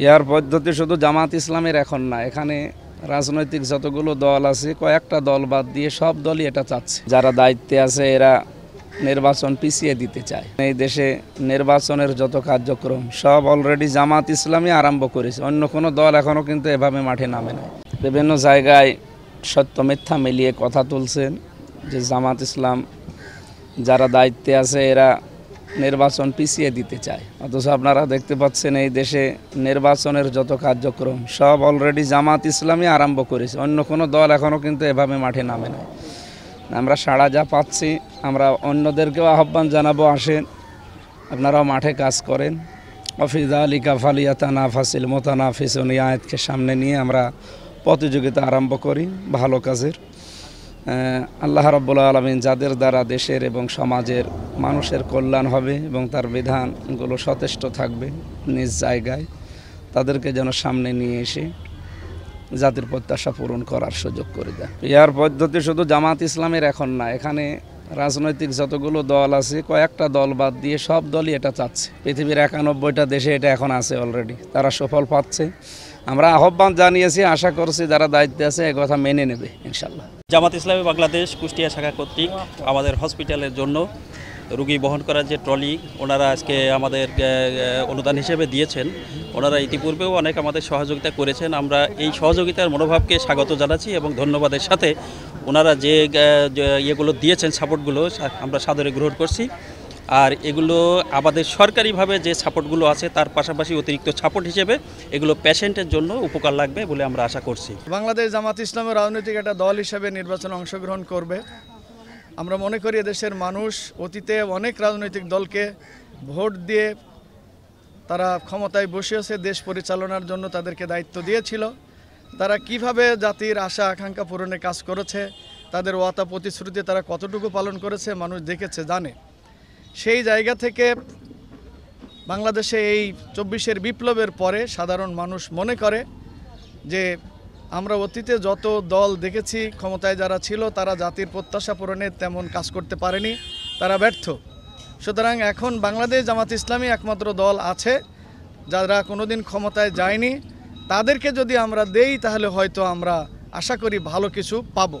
ইয়ার পদ্ধতি শুধু জামাত ইসলামের এখন না, এখানে রাজনৈতিক যতগুলো দল আছে কয়েকটা দল বাদ দিয়ে সব দলই এটা চাচ্ছে। যারা দায়িত্বে আছে এরা নির্বাচন পিছিয়ে দিতে চায়। এই দেশে নির্বাচনের যত কার্যক্রম সব অলরেডি জামাত ইসলামই আরম্ভ করেছে, অন্য কোনো দল এখনও কিন্তু এভাবে মাঠে নামে নাই। বিভিন্ন জায়গায় সত্য মিথ্যা মিলিয়ে কথা তুলছেন যে জামাত ইসলাম যারা দায়িত্বে আছে এরা নির্বাচন পিছিয়ে দিতে চায়, অথচ আপনারা দেখতে পাচ্ছেন এই দেশে নির্বাচনের যত কার্যক্রম সব অলরেডি জামাত ইসলামই আরম্ভ করেছে, অন্য কোনো দল এখনও কিন্তু এভাবে মাঠে নামে নাই। আমরা সাড়া যা পাচ্ছি, আমরা অন্যদেরকেও আহ্বান জানাবো, আসেন আপনারাও মাঠে কাজ করেন। অফিজা আলিকা ফালিয়াতানাফাসিল মোতানাফিসুন এই আয়াতকে সামনে নিয়ে আমরা প্রতিযোগিতা আরম্ভ করি ভালো কাজের। আল্লাহ রাব্বুল আলামিন যাদের দ্বারা দেশের এবং সমাজের মানুষের কল্যাণ হবে এবং তার বিধানগুলো সচেষ্ট থাকবে নিজ জায়গায়, তাদেরকে যেন সামনে নিয়ে এসে জাতির প্রত্যাশা পূরণ করার সুযোগ করে দেয়। ইয়ার পদ্ধতি শুধু জামাত ইসলামের এখন না, এখানে রাজনৈতিক যতগুলো দল আছে কয়েকটা দল বাদ দিয়ে সব দলই এটা চাচ্ছে। পৃথিবীর 91টা দেশে এটা এখন আছে অলরেডি, তারা সফল পাচ্ছে। আমরা আহ্বান জানিয়েছি, আশা করছি যারা দায়িত্বে আছে এ কথা মেনে নেবে ইনশাল্লাহ। জামাত ইসলামী বাংলাদেশ কুষ্টিয়া শাখা কর্তৃক আমাদের হসপিটালের জন্য রুগী বহন করার যে ট্রলি ওনারা আজকে আমাদের অনুদান হিসেবে দিয়েছেন। ওনারা ইতিপূর্বেও অনেক আমাদের সহযোগিতা করেছেন। আমরা এই সহযোগিতার মনোভাবকে স্বাগত জানাচ্ছি এবং ধন্যবাদের সাথে ওনারা যে ইয়েগুলো দিয়েছেন, সাপোর্টগুলো আমরা সাদরে গ্রহণ করছি। আর এগুলো আমাদের সরকারিভাবে যে সাপোর্টগুলো আছে তার পাশাপাশি অতিরিক্ত সাপোর্ট হিসেবে এগুলো পেশেন্টের জন্য উপকার লাগবে বলে আমরা আশা করছি। বাংলাদেশ জামাত ইসলামের রাজনৈতিক একটা দল হিসেবে নির্বাচনে অংশগ্রহণ করবে। আমরা মনে করি দেশের মানুষ অতীতে অনেক রাজনৈতিক দলকে ভোট দিয়ে তারা ক্ষমতায় বসিয়েছে, দেশ পরিচালনার জন্য তাদেরকে দায়িত্ব দিয়েছিল। তারা কিভাবে জাতির আশা আকাঙ্ক্ষা পূরণে কাজ করেছে, তাদের ওয়াদা প্রতিশ্রুতি তারা কতটুকু পালন করেছে মানুষ দেখেছে, জানে। সেই জায়গা থেকে বাংলাদেশে এই 24-এর বিপ্লবের পরে সাধারণ মানুষ মনে করে যে আমরা অতীতে যত দল দেখেছি ক্ষমতায় যারা ছিল তারা জাতির প্রত্যাশা পূরণে তেমন কাজ করতে পারেনি, তারা ব্যর্থ। সুতরাং এখন বাংলাদেশ জামাত ইসলামী একমাত্র দল আছে যারা কোনোদিন ক্ষমতায় যায়নি। তাদেরকে যদি আমরা দেই তাহলে হয়তো আমরা আশা করি ভালো কিছু পাবো।